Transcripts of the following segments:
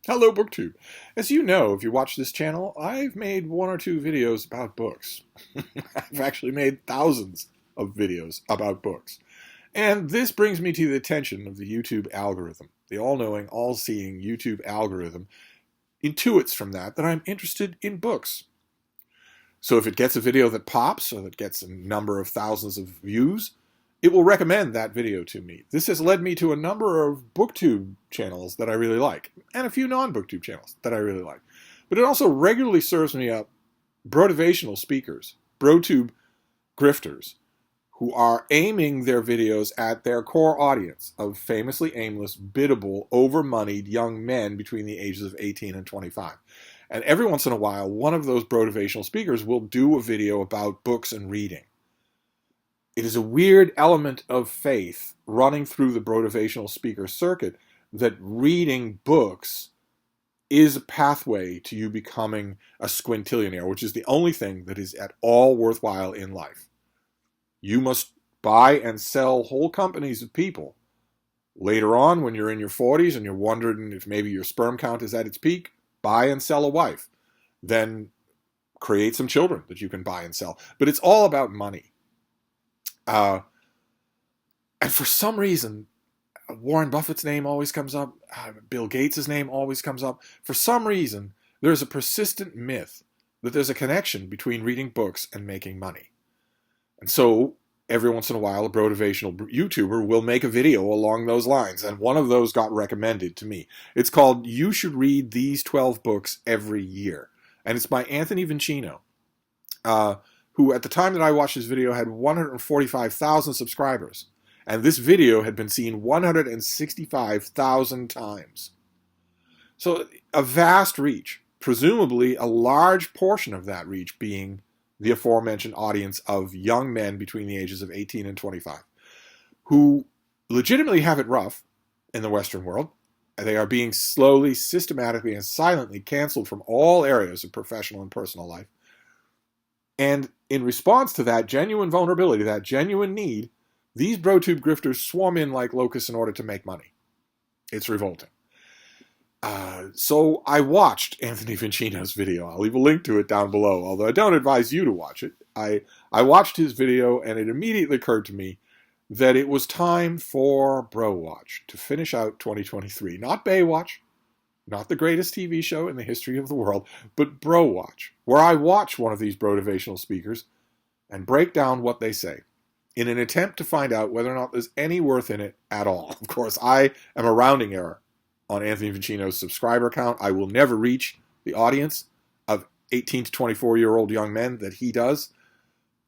Hello, BookTube. As you know, if you watch this channel, I've made one or two videos about books. I've actually made thousands of videos about books. And this brings me to the attention of the YouTube algorithm. The all-knowing, all-seeing YouTube algorithm intuits from that I'm interested in books. So if it gets a video that pops, or that gets a number of thousands of views, it will recommend that video to me. This has led me to a number of BookTube channels that I really like, and a few non-BookTube channels that I really like. But it also regularly serves me up brotivational speakers, BroTube grifters, who are aiming their videos at their core audience of famously aimless, biddable, over-moneyed young men between the ages of 18 and 25. And every once in a while, one of those brotivational speakers will do a video about books and reading. It is a weird element of faith running through the brotivational speaker circuit that reading books is a pathway to you becoming a squintillionaire, which is the only thing that is at all worthwhile in life. You must buy and sell whole companies of people. Later on, when you're in your 40s and you're wondering if maybe your sperm count is at its peak, buy and sell a wife. Then create some children that you can buy and sell. But it's all about money. And for some reason, Warren Buffett's name always comes up. Bill Gates' name always comes up. For some reason, there's a persistent myth that there's a connection between reading books and making money. And so, every once in a while, a brotivational YouTuber will make a video along those lines. And one of those got recommended to me. It's called You Should Read These 12 Books Every Year. And it's by Anthony Vincino, who at the time that I watched this video had 145,000 subscribers. And this video had been seen 165,000 times. So a vast reach, presumably a large portion of that reach being the aforementioned audience of young men between the ages of 18 and 25, who legitimately have it rough in the Western world. They are being slowly, systematically, and silently canceled from all areas of professional and personal life. And in response to that genuine vulnerability, that genuine need, these BroTube grifters swarm in like locusts in order to make money. It's revolting. So I watched Anthony Vincino's video. I'll leave a link to it down below, although I don't advise you to watch it. I watched his video, and it immediately occurred to me that it was time for BroWatch to finish out 2023. Not Baywatch, not the greatest TV show in the history of the world, but BroWatch, where I watch one of these brotivational speakers and break down what they say in an attempt to find out whether or not there's any worth in it at all. Of course, I am a rounding error on Anthony Vincino's subscriber count. I will never reach the audience of 18 to 24-year-old young men that he does.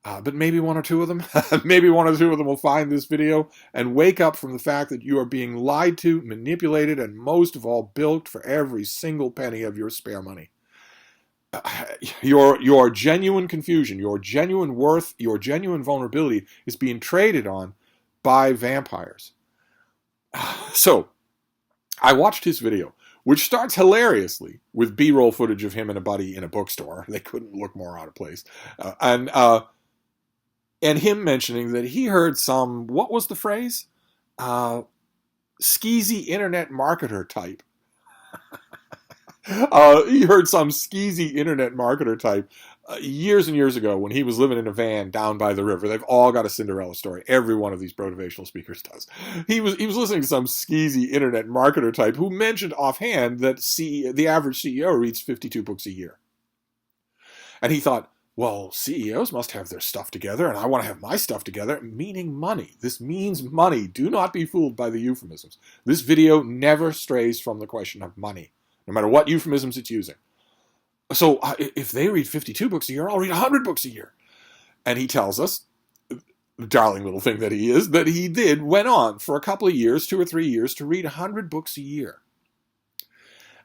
But maybe one or two of them, maybe one or two of them will find this video and wake up from the fact that you are being lied to, manipulated, and most of all, bilked for every single penny of your spare money. Your genuine confusion, your genuine worth, your genuine vulnerability is being traded on by vampires. So, I watched his video, which starts hilariously with B-roll footage of him and a buddy in a bookstore. They couldn't look more out of place. And him mentioning that he heard some, what was the phrase? Skeezy internet marketer type. He heard some skeezy internet marketer type years and years ago when he was living in a van down by the river. They've all got a Cinderella story. Every one of these brotivational speakers does. He was listening to some skeezy internet marketer type who mentioned offhand that the average CEO reads 52 books a year. And he thought, well, CEOs must have their stuff together, and I want to have my stuff together, meaning money. This means money. Do not be fooled by the euphemisms. This video never strays from the question of money, no matter what euphemisms it's using. So if they read 52 books a year, I'll read 100 books a year. And he tells us, the darling little thing that he is, that he went on for a couple of years, 2 or 3 years, to read 100 books a year.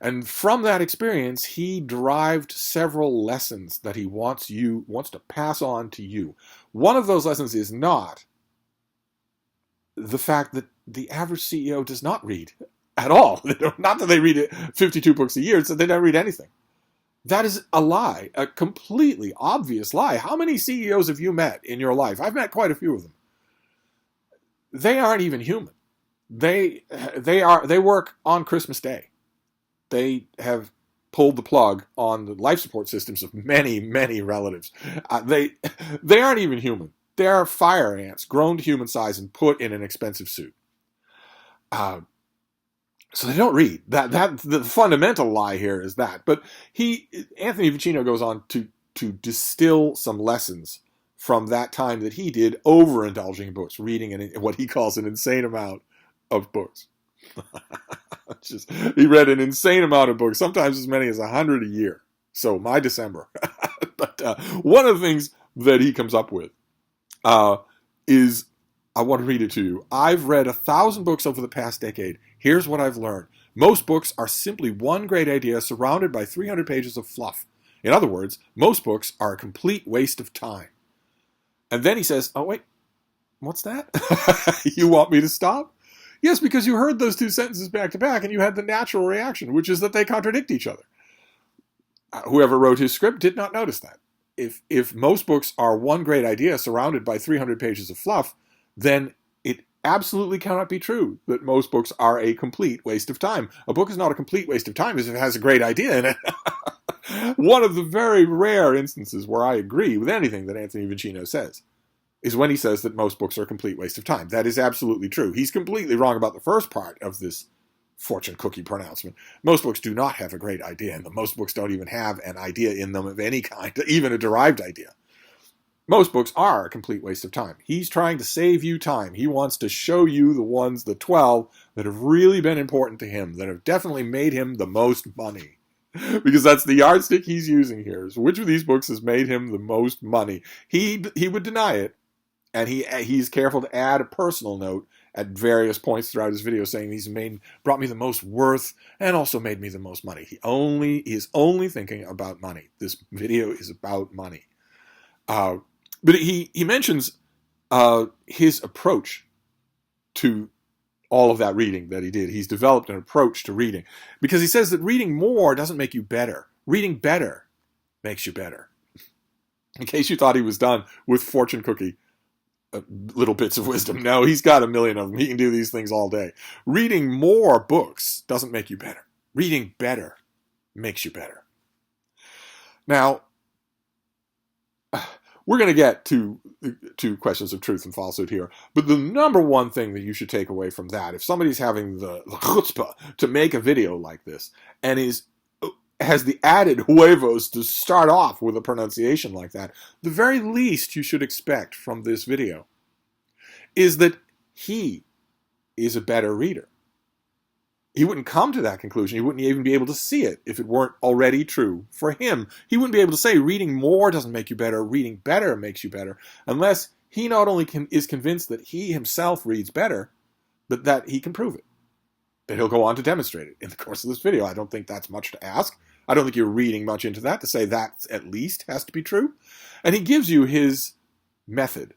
And from that experience, he derived several lessons that he wants to pass on to you. One of those lessons is not the fact that the average CEO does not read at all. Not that they read 52 books a year, it's that they don't read anything. That is a lie, a completely obvious lie. How many CEOs have you met in your life? I've met quite a few of them. They aren't even human. They work on Christmas Day. they have pulled the plug on the life support systems of many, many relatives. They aren't even human. They are fire ants grown to human size and put in an expensive suit. So they don't read. The fundamental lie here is that. But Anthony Vincino goes on to distill some lessons from that time that he did overindulging in books, reading what he calls an insane amount of books. He read an insane amount of books, sometimes as many as 100 a year. So my December. But one of the things that he comes up with is, I want to read it to you. I've read 1,000 books over the past decade. Here's what I've learned. Most books are simply one great idea surrounded by 300 pages of fluff. In other words, most books are a complete waste of time. And then he says, oh, wait, what's that? You want me to stop? Yes, because you heard those two sentences back to back and you had the natural reaction, which is that they contradict each other. Whoever wrote his script did not notice that. If most books are one great idea surrounded by 300 pages of fluff, then it absolutely cannot be true that most books are a complete waste of time. A book is not a complete waste of time if it has a great idea in it. One of the very rare instances where I agree with anything that Anthony Vincino says is when he says that most books are a complete waste of time. That is absolutely true. He's completely wrong about the first part of this fortune cookie pronouncement. Most books do not have a great idea in them. Most books don't even have an idea in them of any kind, even a derived idea. Most books are a complete waste of time. He's trying to save you time. He wants to show you the 12 that have really been important to him, that have definitely made him the most money. Because that's the yardstick he's using here. So which of these books has made him the most money? He would deny it, and he's careful to add a personal note at various points throughout his video saying he's brought me the most worth and also made me the most money. He is only thinking about money. This video is about money. But he mentions his approach to all of that reading that he did. He's developed an approach to reading because he says that reading more doesn't make you better. Reading better makes you better. In case you thought he was done with fortune cookie little bits of wisdom. No, he's got a million of them. He can do these things all day. Reading more books doesn't make you better. Reading better makes you better. Now, we're going to get to questions of truth and falsehood here, but the number one thing that you should take away from that, if somebody's having the chutzpah to make a video like this and has the added huevos to start off with a pronunciation like that, the very least you should expect from this video is that he is a better reader. He wouldn't come to that conclusion. He wouldn't even be able to see it if it weren't already true for him. He wouldn't be able to say reading more doesn't make you better, reading better makes you better, unless he not only is convinced that he himself reads better, but that he can prove it. That he'll go on to demonstrate it in the course of this video. I don't think that's much to ask. I don't think you're reading much into that to say that at least has to be true. And he gives you his method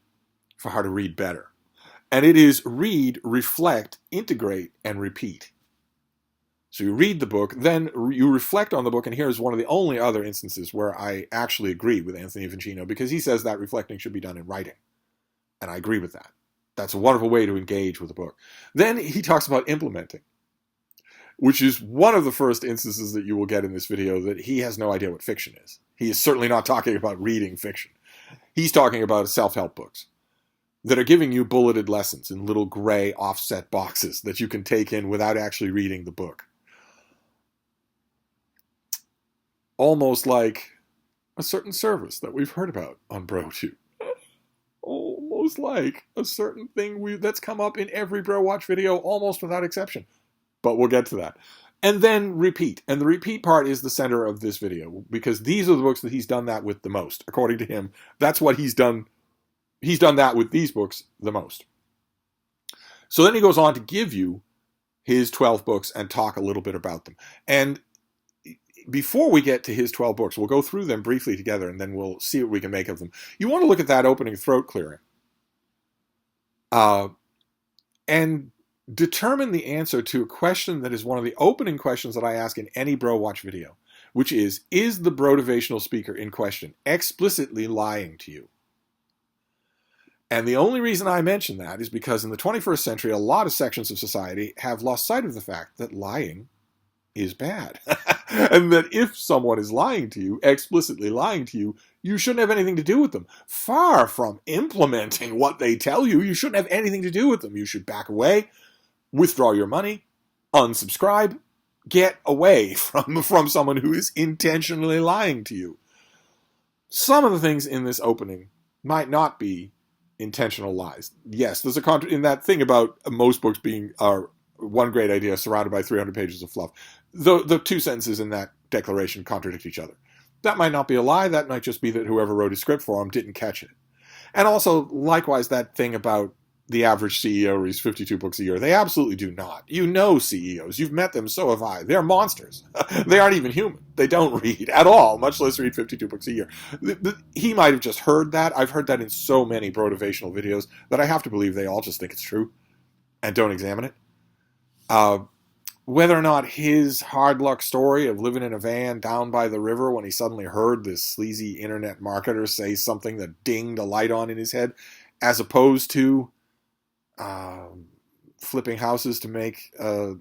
for how to read better. And it is read, reflect, integrate, and repeat. So you read the book, then you reflect on the book, and here's one of the only other instances where I actually agree with Anthony Vincino, because he says that reflecting should be done in writing. And I agree with that. That's a wonderful way to engage with the book. Then he talks about implementing, which is one of the first instances that you will get in this video that he has no idea what fiction is. He is certainly not talking about reading fiction. He's talking about self-help books that are giving you bulleted lessons in little gray offset boxes that you can take in without actually reading the book. Almost like a certain service that we've heard about on BroTube. Almost like a certain thing that's come up in every BroWatch video, almost without exception. But we'll get to that. And then repeat. And the repeat part is the center of this video, because these are the books that he's done that with the most. According to him, that's what he's done. He's done that with these books the most. So then he goes on to give you his 12 books and talk a little bit about them. And before we get to his 12 books, we'll go through them briefly together, and then we'll see what we can make of them. You want to look at that opening throat clearing. And determine the answer to a question that is one of the opening questions that I ask in any BroWatch video, which is the brotivational speaker in question explicitly lying to you? And the only reason I mention that is because in the 21st century, a lot of sections of society have lost sight of the fact that lying is bad. And that if someone is lying to you, explicitly lying to you, you shouldn't have anything to do with them. Far from implementing what they tell you, you shouldn't have anything to do with them. You should back away, withdraw your money, unsubscribe, get away from someone who is intentionally lying to you. Some of the things in this opening might not be intentional lies. Yes, there's in that thing about most books being one great idea surrounded by 300 pages of fluff. The two sentences in that declaration contradict each other. That might not be a lie. That might just be that whoever wrote his script for him didn't catch it. And also, likewise, that thing about the average CEO reads 52 books a year. They absolutely do not. You know CEOs. You've met them, so have I. They're monsters. They aren't even human. They don't read at all, much less read 52 books a year. He might have just heard that. I've heard that in so many motivational videos that I have to believe they all just think it's true and don't examine it. Whether or not his hard luck story of living in a van down by the river when he suddenly heard this sleazy internet marketer say something that dinged a light on in his head, as opposed to flipping houses to make a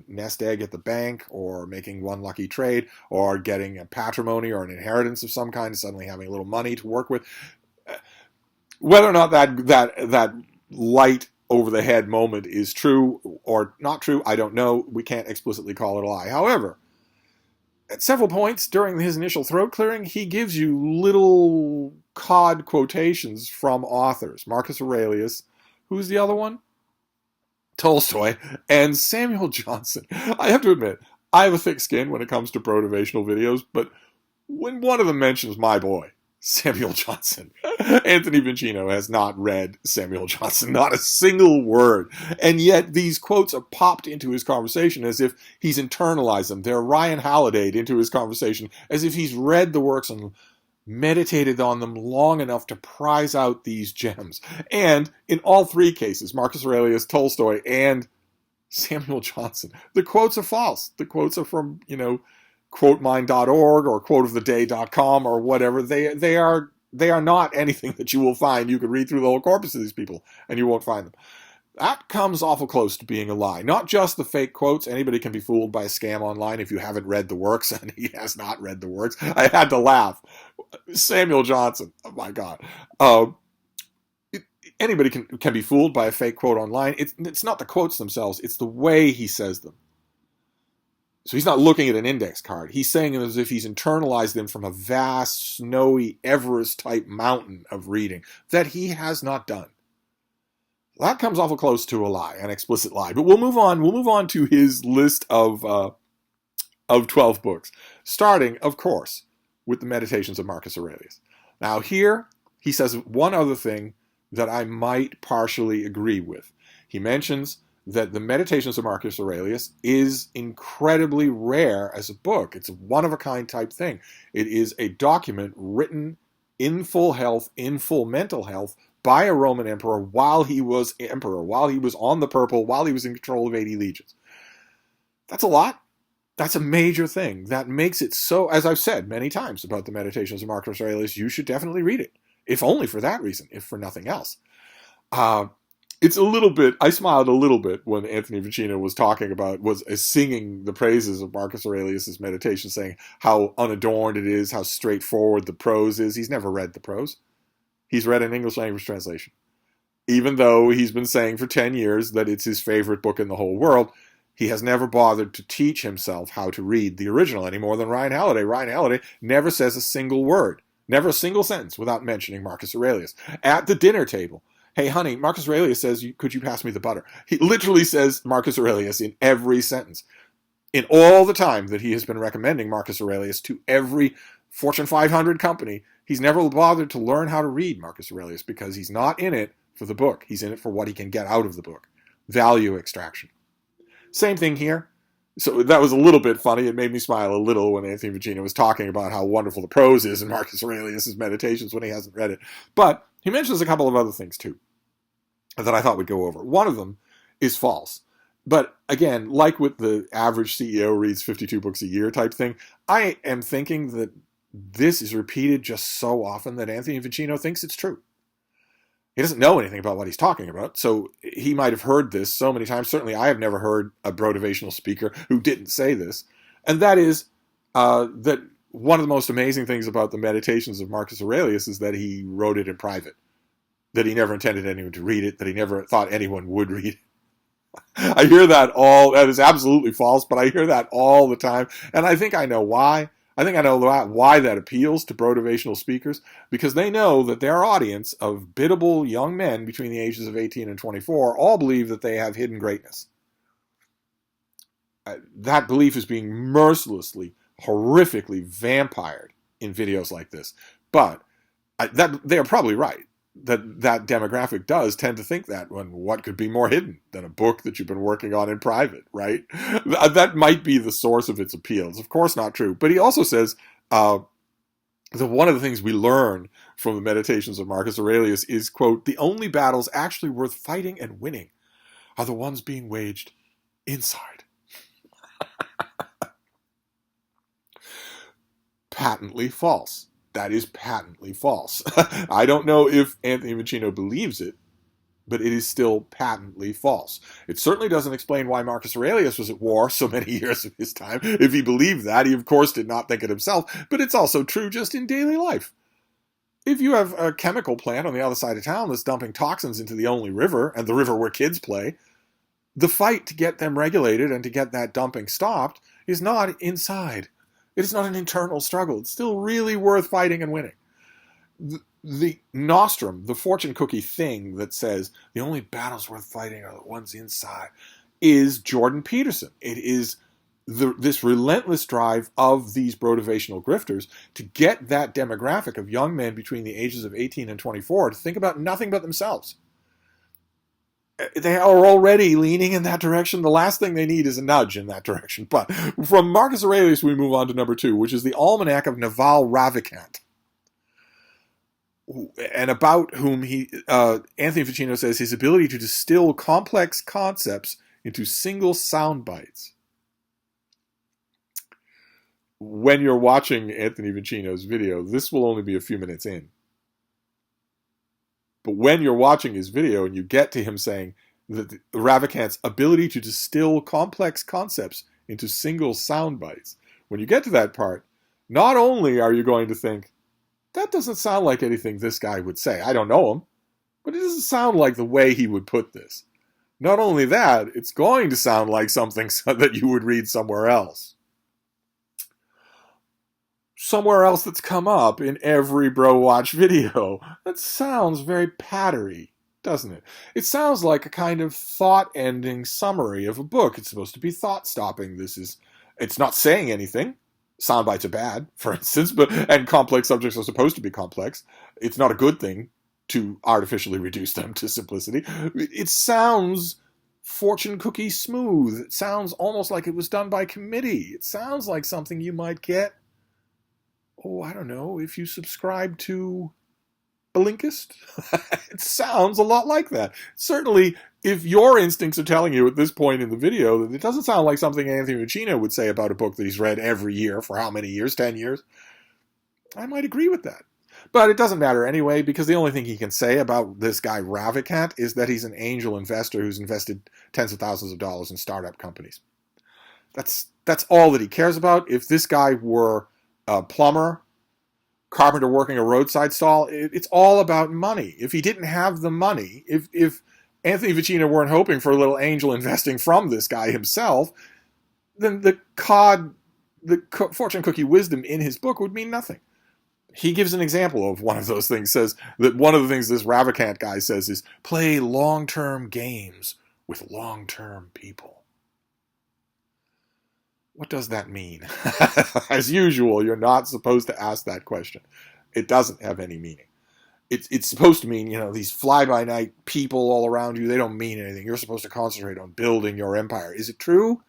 nest egg at the bank, or making one lucky trade, or getting a patrimony or an inheritance of some kind, suddenly having a little money to work with. Whether or not that light over the head moment is true or not true, I don't know. We can't explicitly call it a lie. However, at several points during his initial throat clearing, he gives you little cod quotations from authors. Marcus Aurelius, who's the other one? Tolstoy, and Samuel Johnson. I have to admit, I have a thick skin when it comes to motivational videos, but when one of them mentions my boy, Samuel Johnson, Anthony Vincino has not read Samuel Johnson, not a single word. And yet these quotes are popped into his conversation as if he's internalized them. They're Ryan Halliday into his conversation as if he's read the works and meditated on them long enough to prize out these gems. And in all three cases, Marcus Aurelius, Tolstoy, and Samuel Johnson, the quotes are false. The quotes are from, quotemine.org or quoteoftheday.com or whatever. They are not anything that you will find. You could read through the whole corpus of these people and you won't find them. That comes awful close to being a lie. Not just the fake quotes. Anybody can be fooled by a scam online if you haven't read the works, and he has not read the works. I had to laugh. Samuel Johnson, oh my God. Anybody can be fooled by a fake quote online. It's not the quotes themselves, it's the way he says them. So he's not looking at an index card. He's saying it as if he's internalized them from a vast, snowy, Everest-type mountain of reading that he has not done. That comes awful close to a lie, an explicit lie. But we'll move on. We'll move on to his list of 12 books, starting, of course, with the Meditations of Marcus Aurelius. Now here, he says one other thing that I might partially agree with. He mentions that the Meditations of Marcus Aurelius is incredibly rare as a book. It's a one-of-a-kind type thing. It is a document written in full health, in full mental health, by a Roman emperor while he was emperor, while he was on the purple, while he was in control of 80 legions. That's a lot. That's a major thing. That makes it so, as I've said many times about the Meditations of Marcus Aurelius, you should definitely read it, if only for that reason, if for nothing else. It's a little bit, I smiled a little bit when Anthony Vincino was singing the praises of Marcus Aurelius' meditation, saying how unadorned it is, how straightforward the prose is. He's never read the prose. He's read an English language translation. Even though he's been saying for 10 years that it's his favorite book in the whole world, he has never bothered to teach himself how to read the original any more than Ryan Halliday. Ryan Halliday never says a single word, never a single sentence without mentioning Marcus Aurelius. At the dinner table, hey, honey, Marcus Aurelius says, could you pass me the butter? He literally says Marcus Aurelius in every sentence. In all the time that he has been recommending Marcus Aurelius to every Fortune 500 company, he's never bothered to learn how to read Marcus Aurelius because he's not in it for the book. He's in it for what he can get out of the book. Value extraction. Same thing here. So that was a little bit funny. It made me smile a little when Anthony Vincino was talking about how wonderful the prose is in Marcus Aurelius' Meditations when he hasn't read it. But he mentions a couple of other things too that I thought we'd go over. One of them is false. But again, like with the average CEO reads 52 books a year type thing, I am thinking that this is repeated just so often that Anthony Vincino thinks it's true. He doesn't know anything about what he's talking about, so he might have heard this so many times. Certainly I have never heard a motivational speaker who didn't say this. And that is that one of the most amazing things about the Meditations of Marcus Aurelius is that he wrote it in private, that he never intended anyone to read it, that he never thought anyone would read it. I hear that that is absolutely false, but I hear that all the time. And I think I know why. I think I know why that appeals to motivational speakers, because they know that their audience of biddable young men between the ages of 18 and 24 all believe that they have hidden greatness. That belief is being mercilessly, horrifically vampired in videos like this. But they are probably right. That demographic does tend to think that when what could be more hidden than a book that you've been working on in private, right? That might be the source of its appeal. It's of course not true. But he also says that one of the things we learn from the Meditations of Marcus Aurelius is, quote, the only battles actually worth fighting and winning are the ones being waged inside. Patently false. That is patently false. I don't know if Anthony Vincino believes it, but it is still patently false. It certainly doesn't explain why Marcus Aurelius was at war so many years of his time. If he believed that, he of course did not think it himself, but it's also true just in daily life. If you have a chemical plant on the other side of town that's dumping toxins into the only river, and the river where kids play, the fight to get them regulated and to get that dumping stopped is not inside. It is not an internal struggle. It's still really worth fighting and winning. The nostrum, the fortune cookie thing that says the only battles worth fighting are the ones inside, is Jordan Peterson. It is this relentless drive of these motivational grifters to get that demographic of young men between the ages of 18 and 24 to think about nothing but themselves. They are already leaning in that direction. The last thing they need is a nudge in that direction. But from Marcus Aurelius, we move on to number 2, which is the Almanac of Naval Ravikant, and about whom Anthony Vincino says his ability to distill complex concepts into single sound bites. When you're watching Anthony Vincino's video, this will only be a few minutes in. But when you're watching his video and you get to him saying that Ravikant's ability to distill complex concepts into single sound bites, when you get to that part, not only are you going to think, that doesn't sound like anything this guy would say. I don't know him, but it doesn't sound like the way he would put this. Not only that, it's going to sound like something that you would read somewhere else. Somewhere else that's come up in every BroWatch video. That sounds very pattery, doesn't it? It sounds like a kind of thought-ending summary of a book. It's supposed to be thought-stopping. It's not saying anything. Sound bites are bad, for instance, and complex subjects are supposed to be complex. It's not a good thing to artificially reduce them to simplicity. It sounds fortune cookie smooth. It sounds almost like it was done by committee. It sounds like something you might get, I don't know, if you subscribe to Blinkist. It sounds a lot like that. Certainly, if your instincts are telling you at this point in the video that it doesn't sound like something Anthony Vincino would say about a book that he's read every year for how many years? 10 years? I might agree with that. But it doesn't matter anyway, because the only thing he can say about this guy Ravikant is that he's an angel investor who's invested tens of thousands of dollars in startup companies. That's all that he cares about. If this guy were a plumber, carpenter working a roadside stall, it's all about money. If he didn't have the money, if Anthony Vincino weren't hoping for a little angel investing from this guy himself, then the fortune cookie wisdom in his book would mean nothing. He gives an example of one of those things, says that one of the things this Ravikant guy says is, play long-term games with long-term people. What does that mean? As usual, you're not supposed to ask that question. It doesn't have any meaning. It's supposed to mean, these fly-by-night people all around you, they don't mean anything. You're supposed to concentrate on building your empire. Is it true?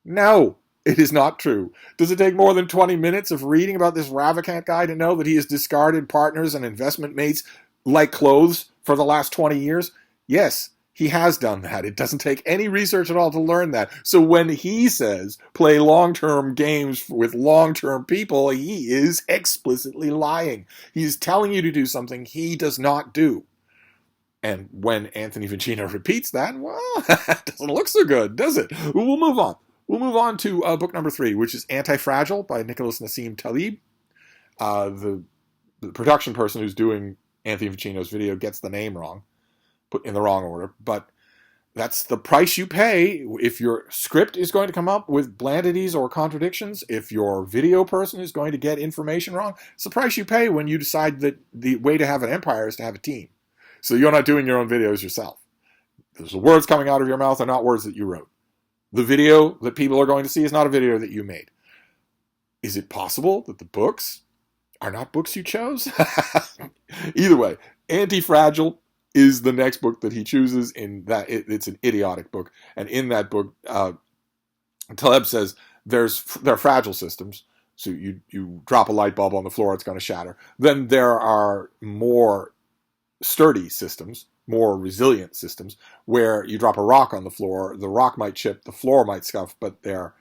No, it is not true. Does it take more than 20 minutes of reading about this Ravikant guy to know that he has discarded partners and investment mates like clothes for the last 20 years? Yes, he has done that. It doesn't take any research at all to learn that. So when he says play long-term games with long-term people, he is explicitly lying. He's telling you to do something he does not do. And when Anthony Vincino repeats that, well, that doesn't look so good, does it? We'll move on. We'll move on to book number 3, which is Anti-Fragile by Nicholas Nassim Taleb. The production person who's doing Anthony Vincino's video gets the name wrong, put in the wrong order, but that's the price you pay if your script is going to come up with blandities or contradictions, if your video person is going to get information wrong. It's the price you pay when you decide that the way to have an empire is to have a team. So you're not doing your own videos yourself. The words coming out of your mouth are not words that you wrote. The video that people are going to see is not a video that you made. Is it possible that the books are not books you chose? Either way, Anti-Fragile is the next book that he chooses. In that it's an idiotic book, and in that book, Taleb says there are fragile systems. So you drop a light bulb on the floor, it's going to shatter. Then there are more sturdy systems, more resilient systems, where you drop a rock on the floor, the rock might chip, the floor might scuff, but they're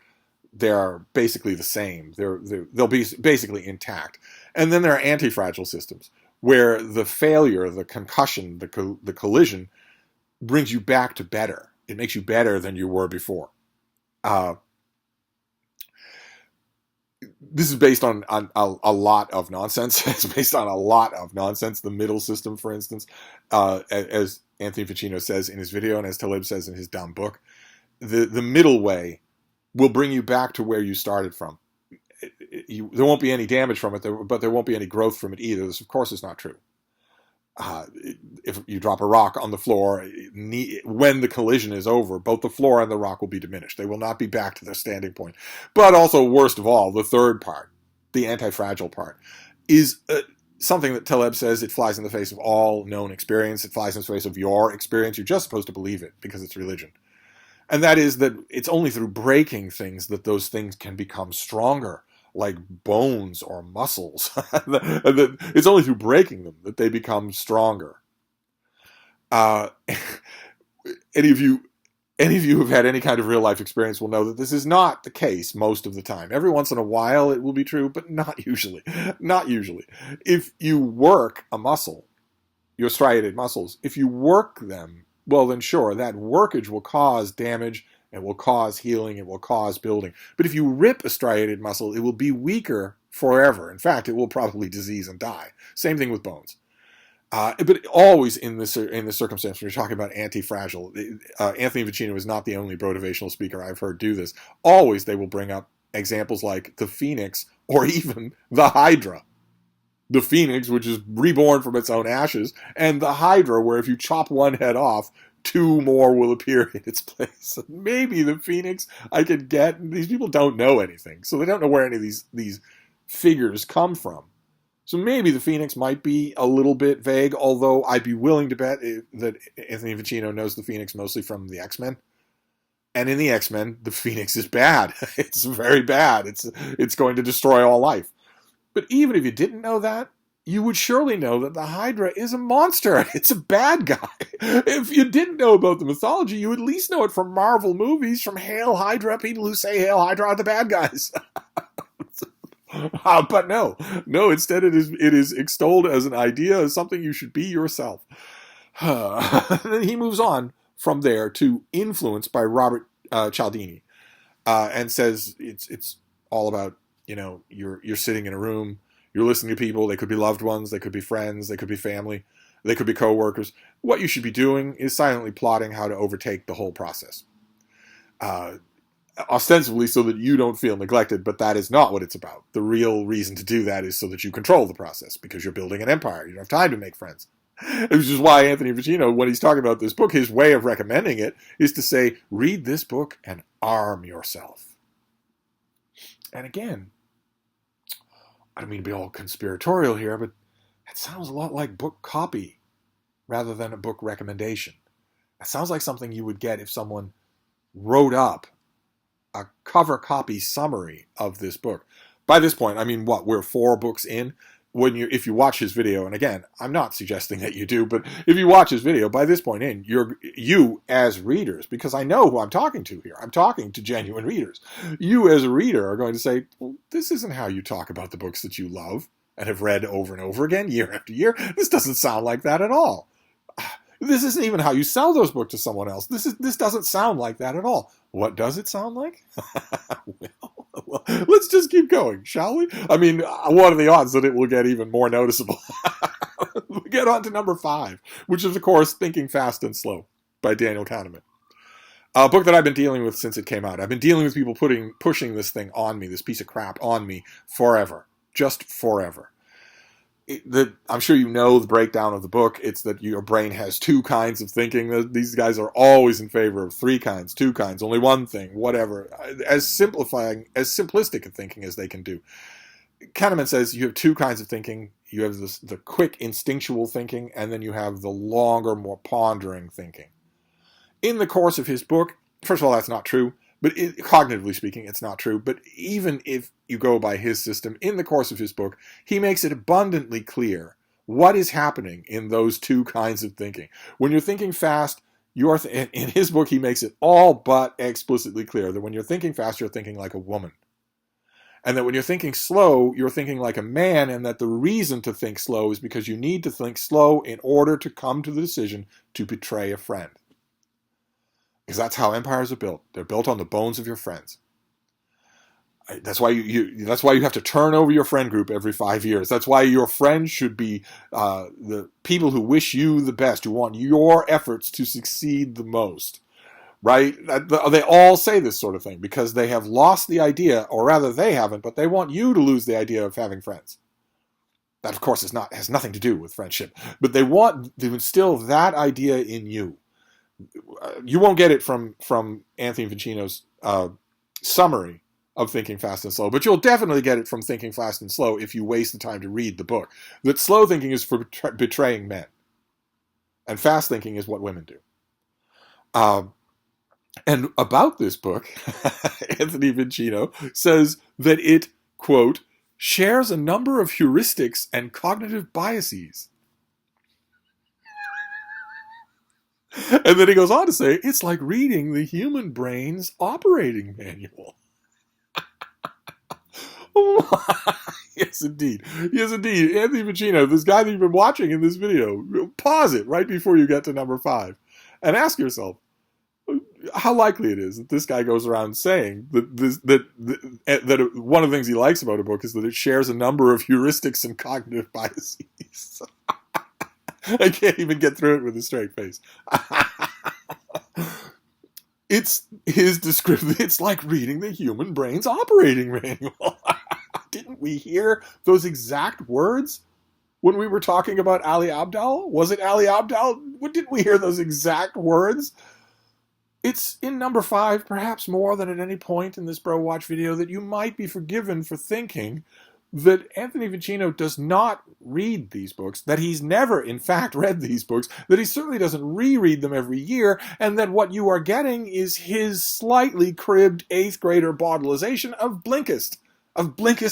basically the same. They'll be basically intact. And then there are anti-fragile systems, where the failure, the concussion, the collision brings you back to better. It makes you better than you were before. This is based on a lot of nonsense. It's based on a lot of nonsense. The middle system, for instance, as Anthony Vincino says in his video and as Taleb says in his dumb book, the middle way will bring you back to where you started from. There won't be any damage from it, but there won't be any growth from it either. This, of course, is not true. If you drop a rock on the floor, when the collision is over, both the floor and the rock will be diminished. They will not be back to their standing point. But also, worst of all, the third part, the anti-fragile part, is something that Taleb says it flies in the face of all known experience. It flies in the face of your experience. You're just supposed to believe it because it's religion. And that is that it's only through breaking things that those things can become stronger, like bones or muscles. It's only through breaking them that they become stronger. Any of you who've had any kind of real life experience will know that this is not the case most of the time. Every once in a while it will be true, but not usually. Not usually. If you work a muscle, your striated muscles, if you work them, well then sure, that workage will cause damage, it will cause healing, it will cause building. But if you rip a striated muscle, it will be weaker forever. In fact, it will probably disease and die. Same thing with bones. But always in this circumstance, when you're talking about anti-fragile, Anthony Vincino is not the only motivational speaker I've heard do this. Always they will bring up examples like the phoenix or even the hydra. The phoenix, which is reborn from its own ashes, and the hydra, where if you chop one head off, 2 more will appear in its place. Maybe the phoenix I could get. These people don't know anything, so they don't know where any of these figures come from. So maybe the phoenix might be a little bit vague, although I'd be willing to bet that Anthony Vincino knows the phoenix mostly from the X-Men. And in the X-Men, the phoenix is bad. It's very bad. It's going to destroy all life. But even if you didn't know that, you would surely know that the Hydra is a monster. It's a bad guy. If you didn't know about the mythology, you would at least know it from Marvel movies, from Hail Hydra. People who say Hail Hydra are the bad guys. But no, instead it is extolled as an idea, as something you should be yourself. Then he moves on from there to Influence by Robert Cialdini, and says it's all about, you're sitting in a room, you're listening to people. They could be loved ones, they could be friends, they could be family, they could be co-workers. What you should be doing is silently plotting how to overtake the whole process. Ostensibly so that you don't feel neglected, but that is not what it's about. The real reason to do that is so that you control the process, because you're building an empire. You don't have time to make friends. Which is why Anthony Vincino, when he's talking about this book, his way of recommending it is to say, read this book and arm yourself. And again, I don't mean to be all conspiratorial here, but it sounds a lot like book copy rather than a book recommendation. It sounds like something you would get if someone wrote up a cover copy summary of this book. By this point, I mean, we're 4 books in. If you watch his video, and again, I'm not suggesting that you do, but if you watch his video, by this point in, you as readers, because I know who I'm talking to here, I'm talking to genuine readers. You as a reader are going to say, well, this isn't how you talk about the books that you love and have read over and over again, year after year. This doesn't sound like that at all. This isn't even how you sell those books to someone else. This doesn't sound like that at all. What does it sound like? Well, let's just keep going, shall we? I mean, what are the odds that it will get even more noticeable? We get on to number 5, which is, of course, Thinking Fast and Slow by Daniel Kahneman. A book that I've been dealing with since it came out. I've been dealing with people pushing this thing on me, this piece of crap on me, forever. Just forever. I'm sure you know the breakdown of the book. It's that your brain has 2 kinds of thinking. These guys are always in favor of 3 kinds, 2 kinds, only one thing, whatever. As simplistic a thinking as they can do. Kahneman says you have 2 kinds of thinking. You have the quick instinctual thinking, and then you have the longer, more pondering thinking. In the course of his book, first of all, that's not true. But cognitively speaking, it's not true. But even if you go by his system, in the course of his book, he makes it abundantly clear what is happening in those 2 kinds of thinking. When you're thinking fast, in his book, he makes it all but explicitly clear that when you're thinking fast, you're thinking like a woman. And that when you're thinking slow, you're thinking like a man, and that the reason to think slow is because you need to think slow in order to come to the decision to betray a friend. Because that's how empires are built. They're built on the bones of your friends. That's why that's why you have to turn over your friend group every 5 years. That's why your friends should be the people who wish you the best, who want your efforts to succeed the most. Right? They all say this sort of thing because they have lost the idea, or rather they haven't, but they want you to lose the idea of having friends. That, of course, has nothing to do with friendship. But they want to instill that idea in you. You won't get it from Anthony Vincino's summary of Thinking Fast and Slow, but you'll definitely get it from Thinking Fast and Slow if you waste the time to read the book. That slow thinking is for betraying men, and fast thinking is what women do. And about this book, Anthony Vincino says that it, quote, shares a number of heuristics and cognitive biases. And then he goes on to say, it's like reading the human brain's operating manual. Yes, indeed. Yes, indeed. Anthony Vincino, this guy that you've been watching in this video, pause it right before you get to number 5 and ask yourself how likely it is that this guy goes around saying that one of the things he likes about a book is that it shares a number of heuristics and cognitive biases. I can't even get through it with a straight face. It's his description. It's like reading the human brain's operating manual. Didn't we hear those exact words when we were talking about Ali Abdaal? Was it Ali Abdaal? Didn't we hear those exact words? It's in number 5, perhaps more than at any point in this BroWatch video, that you might be forgiven for thinking that Anthony Vincino does not read these books, that he's never, in fact, read these books, that he certainly doesn't reread them every year, and that what you are getting is his slightly cribbed 8th grader bawdelization of Blinkist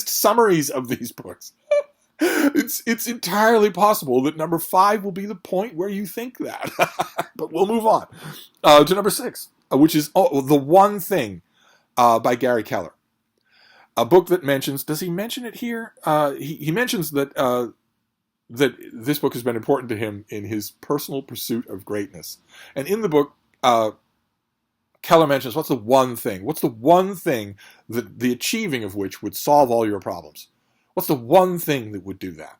summaries of these books. It's entirely possible that number 5 will be the point where you think that. But we'll move on to number 6, which is The One Thing by Gary Keller. A book that mentions, does he mention it here? He mentions that that this book has been important to him in his personal pursuit of greatness. And in the book, Keller mentions, what's the one thing? What's the one thing that the achieving of which would solve all your problems? What's the one thing that would do that?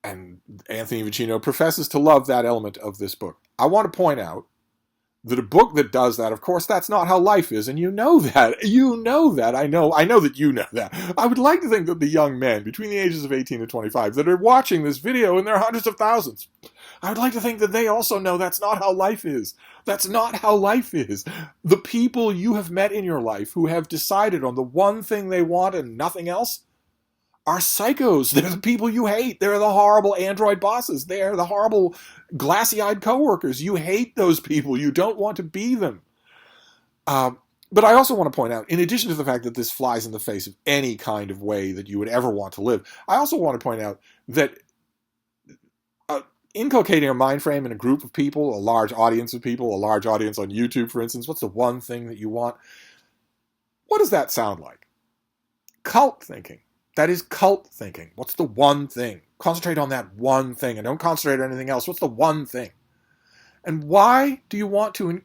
And Anthony Vincino professes to love that element of this book. I want to point out that a book that does that, of course, that's not how life is, and you know that. You know that. I know that you know that. I would like to think that the young men between the ages of 18 and 25 that are watching this video, and there are hundreds of thousands, I would like to think that they also know that's not how life is. That's not how life is. The people you have met in your life who have decided on the one thing they want and nothing else are psychos. They're the people you hate. They're the horrible android bosses. They're the horrible glassy-eyed coworkers. You hate those people. You don't want to be them. But I also want to point out, in addition to the fact that this flies in the face of any kind of way that you would ever want to live, I also want to point out that inculcating a mind frame in a group of people, a large audience of people, a large audience on YouTube, for instance, what's the one thing that you want? What does that sound like? Cult thinking. That is cult thinking. What's the one thing? Concentrate on that one thing and don't concentrate on anything else. What's the one thing? And why do you want to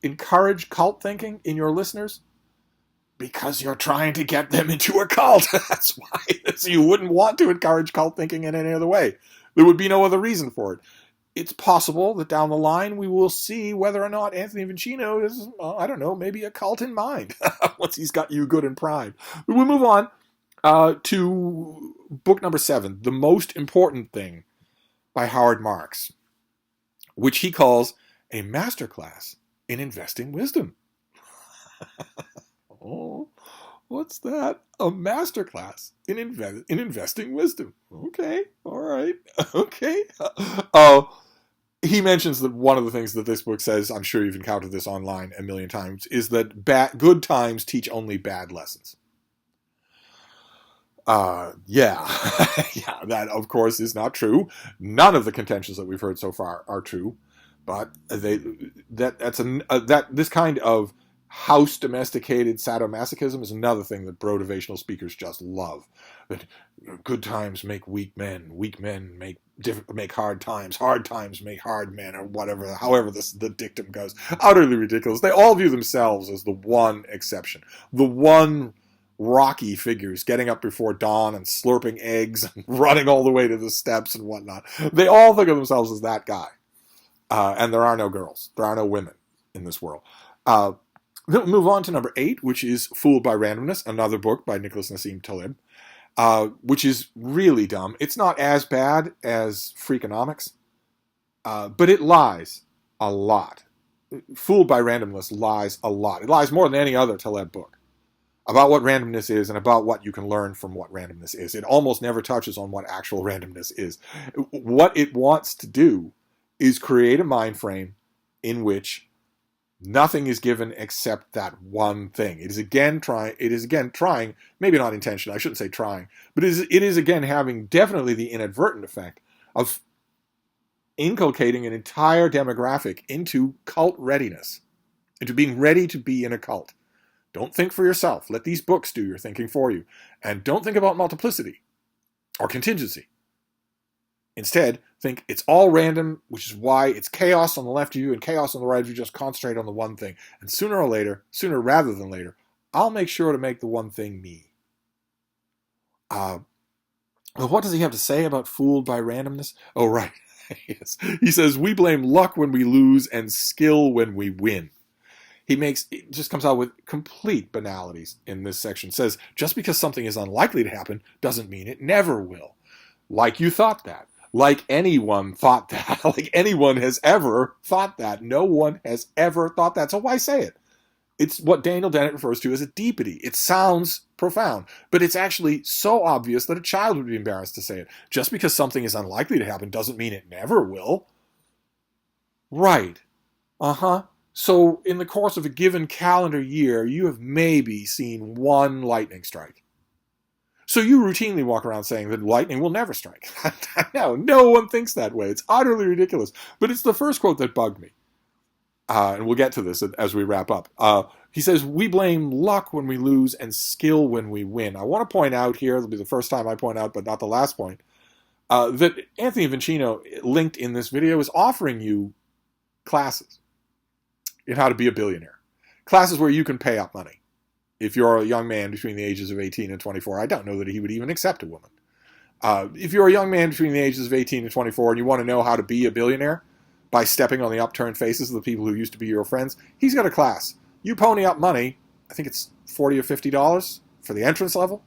encourage cult thinking in your listeners? Because you're trying to get them into a cult. That's why. So you wouldn't want to encourage cult thinking in any other way. There would be no other reason for it. It's possible that down the line we will see whether or not Anthony Vincino is, I don't know, maybe a cult in mind once he's got you good and primed. But we'll move on to book number 7, The Most Important Thing by Howard Marks, which he calls a masterclass in investing wisdom. Oh, what's that? A masterclass in investing wisdom. Okay, all right, okay. He mentions that one of the things that this book says, I'm sure you've encountered this online a million times, is that good times teach only bad lessons. Yeah, yeah, that of course is not true. None of the contentions that we've heard so far are true, but this kind of house domesticated sadomasochism is another thing that brotivational speakers just love. That good times make weak men make hard times make hard men, or whatever, however the dictum goes. Utterly ridiculous. They all view themselves as the one exception, the one rocky figures getting up before dawn and slurping eggs and running all the way to the steps and whatnot. They all think of themselves as that guy. And there are no girls. There are no women in this world. Then we'll move on to number 8, which is Fooled by Randomness, another book by Nicholas Nassim Taleb, which is really dumb. It's not as bad as Freakonomics, but it lies a lot. Fooled by Randomness lies a lot. It lies more than any other Taleb book about what randomness is and about what you can learn from what randomness is. It almost never touches on what actual randomness is. What it wants to do is create a mind frame in which nothing is given except that one thing. It is again trying, maybe not intentionally, I shouldn't say trying, but it is again having definitely the inadvertent effect of inculcating an entire demographic into cult readiness, into being ready to be in a cult. Don't think for yourself. Let these books do your thinking for you. And don't think about multiplicity or contingency. Instead, think it's all random, which is why it's chaos on the left of you and chaos on the right of you. Just concentrate on the one thing. And sooner rather than later, I'll make sure to make the one thing me. What does he have to say about Fooled by Randomness? Oh, right. Yes. He says, we blame luck when we lose and skill when we win. It just comes out with complete banalities in this section. It says, just because something is unlikely to happen doesn't mean it never will. Like you thought that. Like anyone thought that. Like anyone has ever thought that. No one has ever thought that. So why say it? It's what Daniel Dennett refers to as a deepity. It sounds profound, but it's actually so obvious that a child would be embarrassed to say it. Just because something is unlikely to happen doesn't mean it never will. Right. Uh-huh. So in the course of a given calendar year, you have maybe seen one lightning strike. So you routinely walk around saying that lightning will never strike. No one thinks that way. It's utterly ridiculous. But it's the first quote that bugged me. And we'll get to this as we wrap up. He says, we blame luck when we lose and skill when we win. I want to point out here, it'll be the first time I point out, but not the last point, that Anthony Vincino, linked in this video, is offering you classes in how to be a billionaire. Classes where you can pay up money. If you're a young man between the ages of 18 and 24, I don't know that he would even accept a woman. If you're a young man between the ages of 18 and 24 and you want to know how to be a billionaire by stepping on the upturned faces of the people who used to be your friends, he's got a class. You pony up money, I think it's $40 or $50 for the entrance level.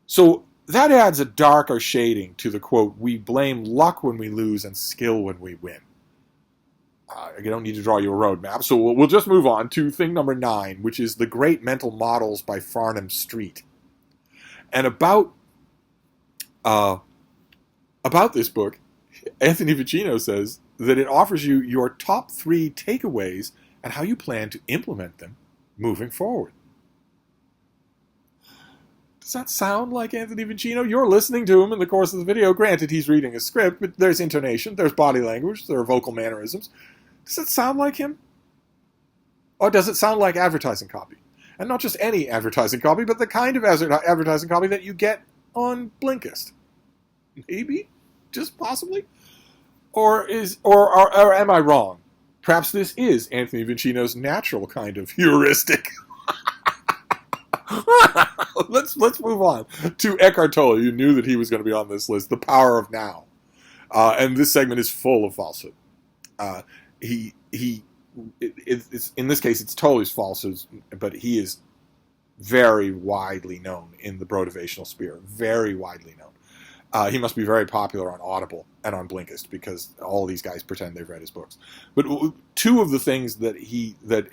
So that adds a darker shading to the quote, we blame luck when we lose and skill when we win. I don't need to draw you a roadmap, so we'll just move on to thing number 9, which is The Great Mental Models by Farnham Street. And about this book, Anthony Vincino says that it offers you your top 3 takeaways and how you plan to implement them moving forward. Does that sound like Anthony Vincino? You're listening to him in the course of the video. Granted, he's reading a script, but there's intonation, there's body language, there are vocal mannerisms. Does it sound like him? Or does it sound like advertising copy? And not just any advertising copy, but the kind of advertising copy that you get on Blinkist. Maybe? Just possibly? Or am I wrong? Perhaps this is Anthony Vincino's natural kind of heuristic. Let's move on to Eckhart Tolle. You knew that he was going to be on this list. The Power of Now, and this segment is full of falsehood. It's, in this case, it's Tolle's falsehoods, but he is very widely known in the brotivational sphere. Very widely known. He must be very popular on Audible and on Blinkist because all these guys pretend they've read his books. But two of the things that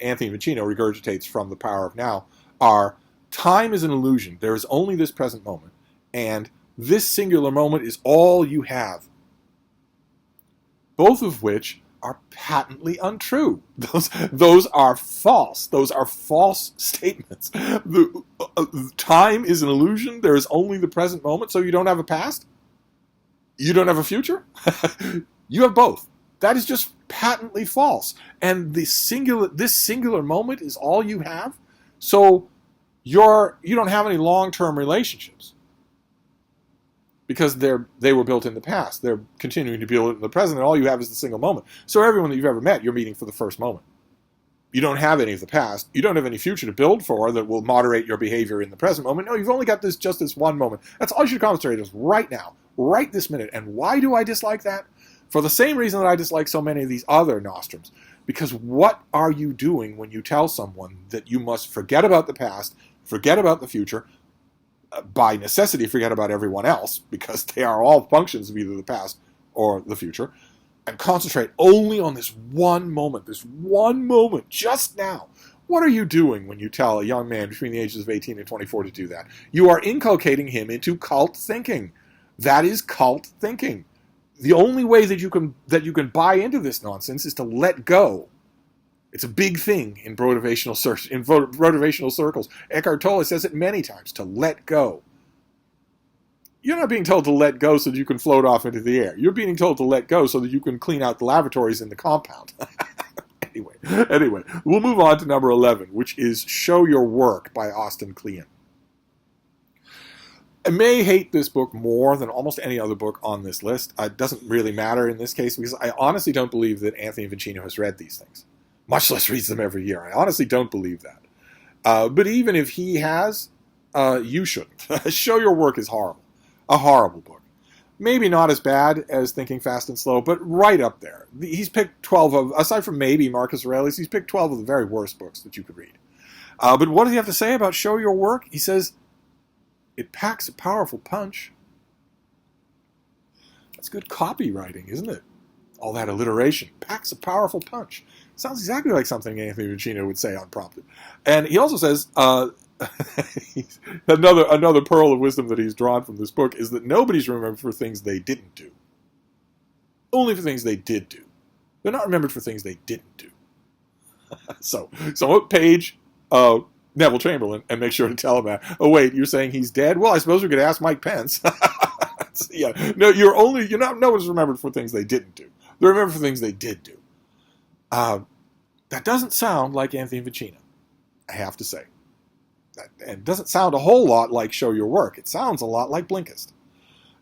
Anthony Vincino regurgitates from The Power of Now are: time is an illusion. There is only this present moment, and this singular moment is all you have. Both of which are patently untrue. Those are false. Those are false statements. Time is an illusion. There is only the present moment, so you don't have a past? You don't have a future? You have both. That is just patently false. And this singular moment is all you have, so you don't have any long-term relationships. Because they were built in the past. They're continuing to be built in the present, and all you have is the single moment. So everyone that you've ever met, you're meeting for the first moment. You don't have any of the past. You don't have any future to build for that will moderate your behavior in the present moment. No, you've only got just this one moment. That's all you should concentrate on right now, right this minute. And why do I dislike that? For the same reason that I dislike so many of these other nostrums. Because what are you doing when you tell someone that you must forget about the past, forget about the future, by necessity forget about everyone else, because they are all functions of either the past or the future, and concentrate only on this one moment, just now? What are you doing when you tell a young man between the ages of 18 and 24 to do that? You are inculcating him into cult thinking. That is cult thinking. The only way that you can buy into this nonsense is to let go. It's a big thing in brotivational circles. Eckhart Tolle says it many times, to let go. You're not being told to let go so that you can float off into the air. You're being told to let go so that you can clean out the lavatories in the compound. Anyway, we'll move on to number 11, which is Show Your Work by Austin Kleon. I may hate this book more than almost any other book on this list. It doesn't really matter in this case because I honestly don't believe that Anthony Vincino has read these things. Much less reads them every year. I honestly don't believe that. But even if he has, you shouldn't. Show Your Work is horrible. A horrible book. Maybe not as bad as Thinking Fast and Slow, but right up there. He's picked 12 of, aside from maybe Marcus Aurelius, he's picked 12 of the very worst books that you could read. But what does he have to say about Show Your Work? He says, it packs a powerful punch. That's good copywriting, isn't it? All that alliteration. Packs a powerful punch. Sounds exactly like something Anthony Vincino would say unprompted. And he also says, another pearl of wisdom that he's drawn from this book is that nobody's remembered for things they didn't do. Only for things they did do. They're not remembered for things they didn't do. So page Neville Chamberlain and make sure to tell him that. Oh wait, you're saying he's dead? Well, I suppose we could ask Mike Pence. Yeah, no, no one's remembered for things they didn't do. They're remembered for things they did do. That doesn't sound like Anthony Vincino, I have to say. And it doesn't sound a whole lot like Show Your Work. It sounds a lot like Blinkist.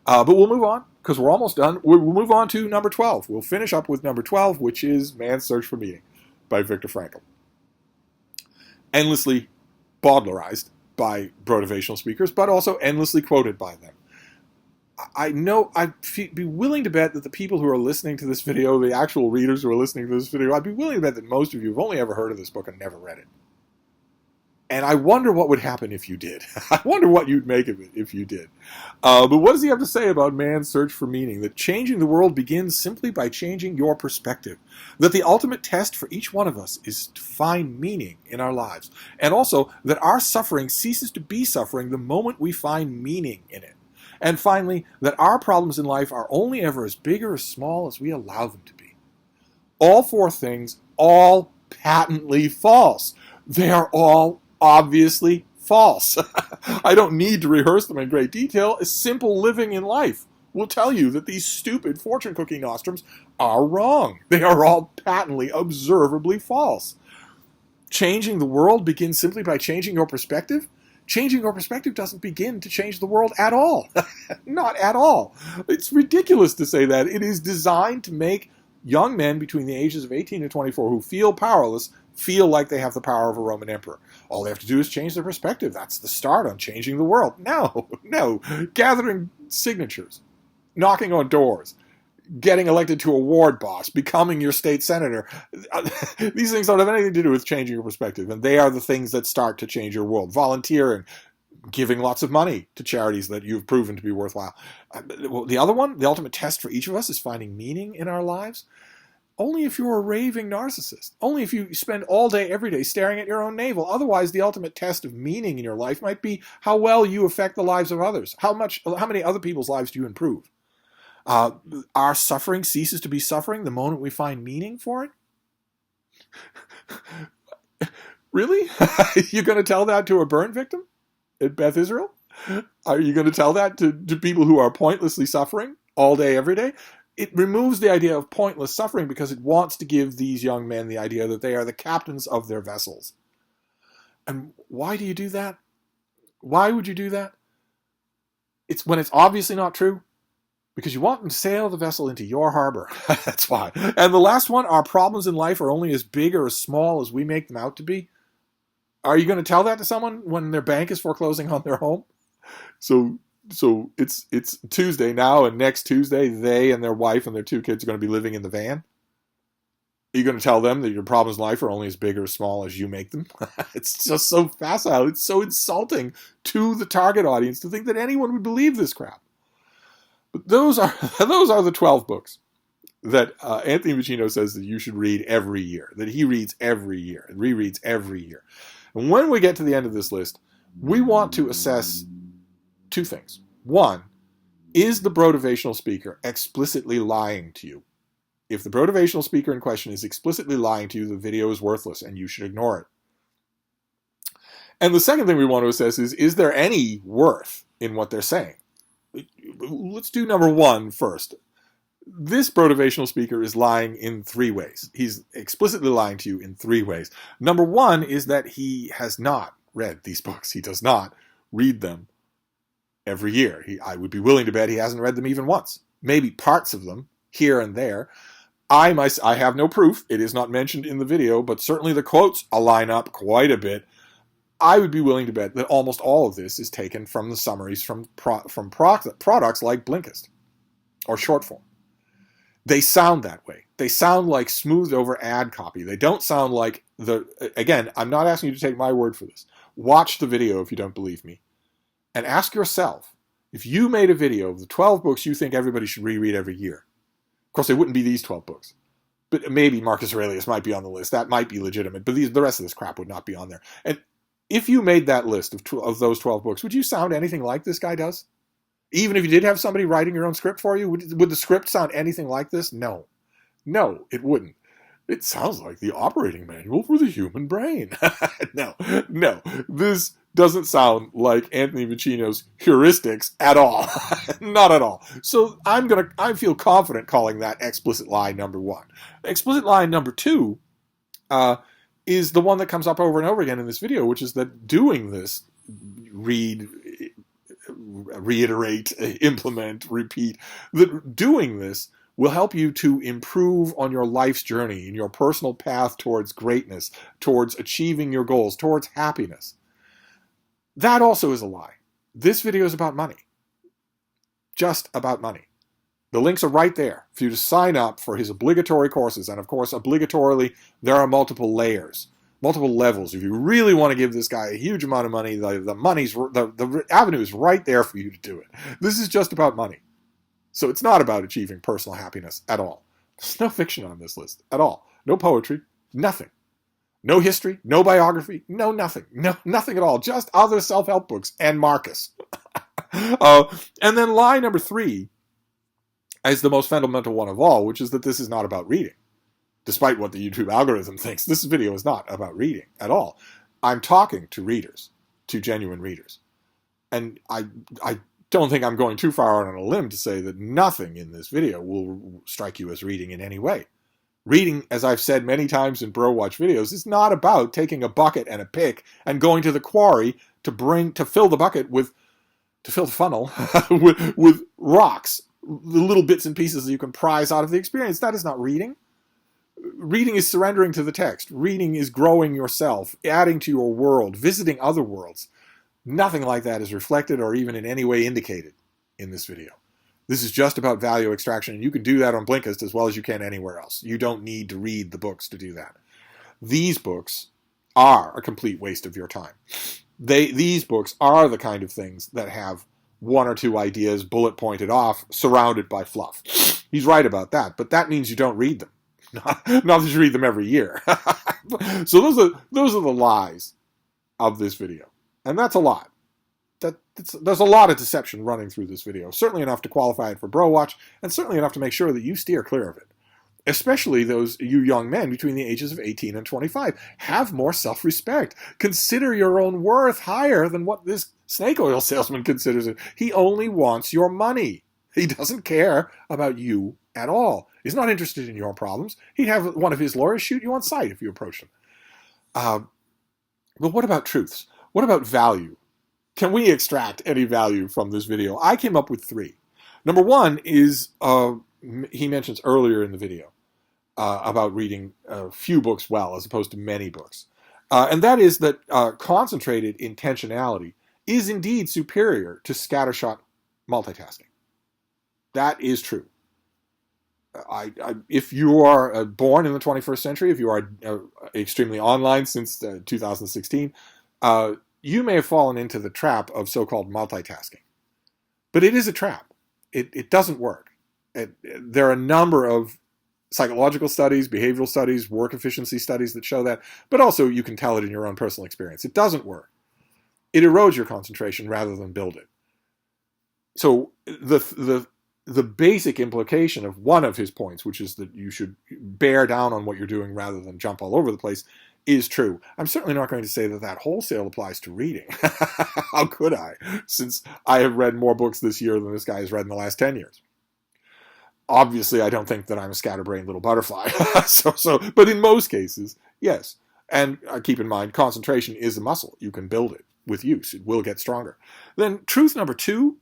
But we'll move on, because we're almost done. We'll move on to number 12. We'll finish up with number 12, which is Man's Search for Meaning by Viktor Frankl. Endlessly bawdlerized by brotivational speakers, but also endlessly quoted by them. I know, I'd be willing to bet that the people who are listening to this video, the actual readers who are listening to this video, I'd be willing to bet that most of you have only ever heard of this book and never read it. And I wonder what would happen if you did. I wonder what you'd make of it if you did. But what does he have to say about man's search for meaning? That changing the world begins simply by changing your perspective. That the ultimate test for each one of us is to find meaning in our lives. And also that our suffering ceases to be suffering the moment we find meaning in it. And finally, that our problems in life are only ever as big or as small as we allow them to be. All four things, all patently false. They are all obviously false. I don't need to rehearse them in great detail. A simple living in life will tell you that these stupid fortune cookie nostrums are wrong. They are all patently, observably false. Changing the world begins simply by changing your perspective? changing your perspective doesn't begin to change the world at all. Not at all. It's ridiculous to say that. It is designed to make young men between the ages of 18 and 24 who feel powerless feel like they have the power of a Roman emperor. All they have to do is change their perspective. That's the start on changing the world. No. Gathering signatures, knocking on doors, getting elected to a ward boss, becoming your state senator. These things don't have anything to do with changing your perspective, and they are the things that start to change your world. Volunteering, giving lots of money to charities that you've proven to be worthwhile. The other one, the ultimate test for each of us, is finding meaning in our lives. Only if you're a raving narcissist. Only if you spend all day, every day, staring at your own navel. Otherwise, the ultimate test of meaning in your life might be how well you affect the lives of others. How many other people's lives do you improve? Our suffering ceases to be suffering the moment we find meaning for it? Really? You're going to tell that to a burn victim at Beth Israel? Are you going to tell that to people who are pointlessly suffering all day, every day? It removes the idea of pointless suffering because it wants to give these young men the idea that they are the captains of their vessels. And why do you do that? Why would you do that? It's when it's obviously not true. Because you want them to sail the vessel into your harbor. That's why. And the last one, our problems in life are only as big or as small as we make them out to be. Are you going to tell that to someone when their bank is foreclosing on their home? So it's Tuesday now, and next Tuesday, they and their wife and their 2 kids are going to be living in the van. Are you going to tell them that your problems in life are only as big or as small as you make them? It's just so facile. It's so insulting to the target audience to think that anyone would believe this crap. But those are the 12 books that Anthony Vincino says that you should read every year, that he reads every year and rereads every year. And when we get to the end of this list, we want to assess 2 things. One, is the brotivational speaker explicitly lying to you? If the brotivational speaker in question is explicitly lying to you, the video is worthless and you should ignore it. And the second thing we want to assess is there any worth in what they're saying? Let's do number 1 first. This brotivational speaker is lying in 3 ways. He's explicitly lying to you in 3 ways. Number 1 is that he has not read these books. He does not read them every year. I would be willing to bet he hasn't read them even once. Maybe parts of them, here and there. I have no proof. It is not mentioned in the video, but certainly the quotes line up quite a bit. I would be willing to bet that almost all of this is taken from the summaries from products like Blinkist or Shortform. They sound that way. They sound like smoothed over ad copy. They don't sound like again, I'm not asking you to take my word for this. Watch the video if you don't believe me. And ask yourself, if you made a video of the 12 books you think everybody should reread every year. Of course, it wouldn't be these 12 books. But maybe Marcus Aurelius might be on the list. That might be legitimate. But the rest of this crap would not be on there. And if you made that list of those 12 books, would you sound anything like this guy does? Even if you did have somebody writing your own script for you, would the script sound anything like this? No. No, it wouldn't. It sounds like the operating manual for the human brain. No. This doesn't sound like Anthony Vincino's heuristics at all. Not at all. So I feel confident calling that explicit lie number 1. Explicit lie number 2, is the one that comes up over and over again in this video, which is that doing this, read, reiterate, implement, repeat, that doing this will help you to improve on your life's journey, in your personal path towards greatness, towards achieving your goals, towards happiness. That also is a lie. This video is about money. Just about money. The links are right there for you to sign up for his obligatory courses. And of course, obligatorily, there are multiple layers, multiple levels. If you really want to give this guy a huge amount of money, the avenue is right there for you to do it. This is just about money. So it's not about achieving personal happiness at all. There's no fiction on this list at all. No poetry, nothing. No history, no biography, no nothing. No, nothing at all. Just other self-help books and Marcus. And then lie number 3 is the most fundamental one of all, which is that this is not about reading. Despite what the YouTube algorithm thinks, this video is not about reading at all. I'm talking to readers, to genuine readers. And I don't think I'm going too far out on a limb to say that nothing in this video will strike you as reading in any way. Reading, as I've said many times in BroWatch videos, is not about taking a bucket and a pick and going to the quarry to fill the bucket to fill the funnel with rocks, the little bits and pieces that you can prize out of the experience. That is not reading. Reading is surrendering to the text. Reading is growing yourself, adding to your world, visiting other worlds. Nothing like that is reflected or even in any way indicated in this video. This is just about value extraction, and you can do that on Blinkist as well as you can anywhere else. You don't need to read the books to do that. These books are a complete waste of your time. These books are the kind of things that have one or two ideas bullet pointed off, surrounded by fluff. He's right about that, but that means you don't read them. Not that you read them every year. So those are the lies of this video. And that's a lot. There's a lot of deception running through this video. Certainly enough to qualify it for BroWatch, and certainly enough to make sure that you steer clear of it. Especially you young men between the ages of 18 and 25. Have more self-respect. Consider your own worth higher than what this snake oil salesman considers it. He only wants your money. He doesn't care about you at all. He's not interested in your problems. He'd have one of his lawyers shoot you on sight if you approached him. But what about truths? What about value? Can we extract any value from this video? I came up with 3. Number 1 is, he mentions earlier in the video, about reading a few books well as opposed to many books. And that is that concentrated intentionality is indeed superior to scattershot multitasking. That is true. If you are born in the 21st century, if you are extremely online since 2016, you may have fallen into the trap of so-called multitasking. But it is a trap. It doesn't work. There are a number of psychological studies, behavioral studies, work efficiency studies that show that, but also you can tell it in your own personal experience. It doesn't work. It erodes your concentration rather than build it. So the basic implication of one of his points, which is that you should bear down on what you're doing rather than jump all over the place, is true. I'm certainly not going to say that that wholesale applies to reading. How could I? Since I have read more books this year than this guy has read in the last 10 years. Obviously, I don't think that I'm a scatterbrained little butterfly. But in most cases, yes. And keep in mind, concentration is a muscle. You can build it with use. It will get stronger. Then truth number 2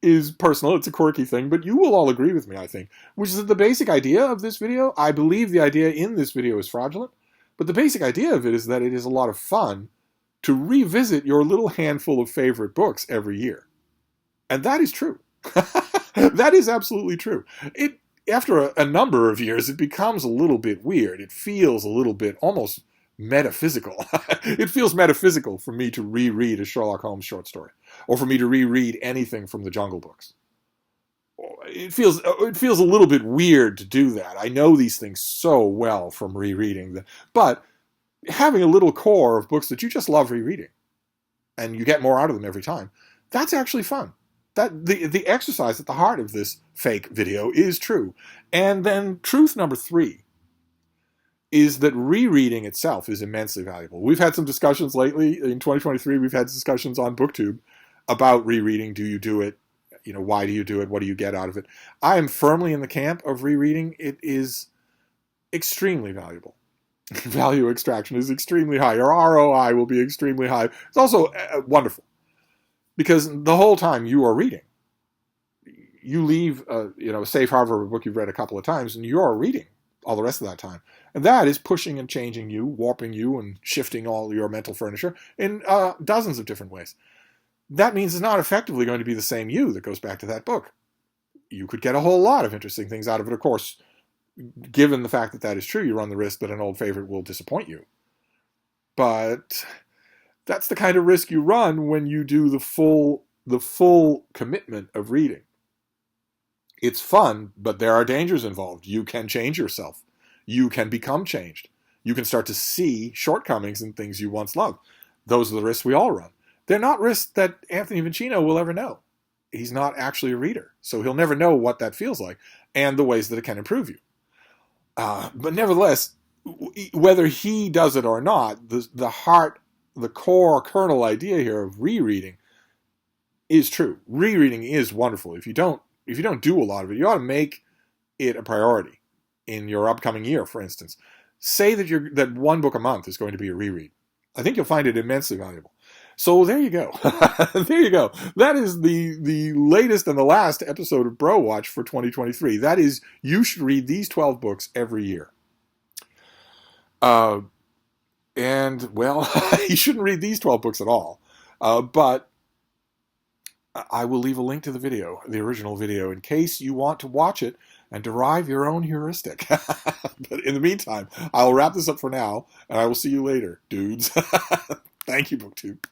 is personal. It's a quirky thing, but you will all agree with me, I think, which is that the basic idea of this video, I believe the idea in this video is fraudulent, but the basic idea of it is that it is a lot of fun to revisit your little handful of favorite books every year. And that is true. That is absolutely true. After a number of years, it becomes a little bit weird. It feels a little bit almost metaphysical. It feels metaphysical for me to reread a Sherlock Holmes short story, or for me to reread anything from the Jungle Books. It feels a little bit weird to do that. I know these things so well from rereading them, but having a little core of books that you just love rereading, and you get more out of them every time, that's actually fun. That the exercise at the heart of this fake video is true. And then truth number 3 is that rereading itself is immensely valuable. We've had some discussions lately. In 2023, we've had discussions on BookTube about rereading. Do you do it? Why do you do it? What do you get out of it? I am firmly in the camp of rereading. It is extremely valuable. Value extraction is extremely high. Your ROI will be extremely high. It's also wonderful. Because the whole time you are reading, you leave a safe harbor of a book you've read a couple of times, and you are reading all the rest of that time. And that is pushing and changing you, warping you, and shifting all your mental furniture in dozens of different ways. That means it's not effectively going to be the same you that goes back to that book. You could get a whole lot of interesting things out of it. Of course, given the fact that that is true, you run the risk that an old favorite will disappoint you. But that's the kind of risk you run when you do the full commitment of reading. It's fun, but there are dangers involved. You can change yourself. You can become changed. You can start to see shortcomings in things you once loved. Those are the risks we all run. They're not risks that Anthony Vincino will ever know. He's not actually a reader, so he'll never know what that feels like and the ways that it can improve you. But nevertheless, whether he does it or not, the core kernel idea here of rereading is true. Rereading is wonderful. If you don't do a lot of it, you ought to make it a priority in your upcoming year, for instance. Say that one book a month is going to be a reread. I think you'll find it immensely valuable. So there you go. There you go. That is the latest and the last episode of BroWatch for 2023. That is, you should read these 12 books every year. And, well, you shouldn't read these 12 books at all. But I will leave a link to the video, the original video, in case you want to watch it and derive your own heuristic. But in the meantime, I'll wrap this up for now, and I will see you later, dudes. Thank you, BookTube.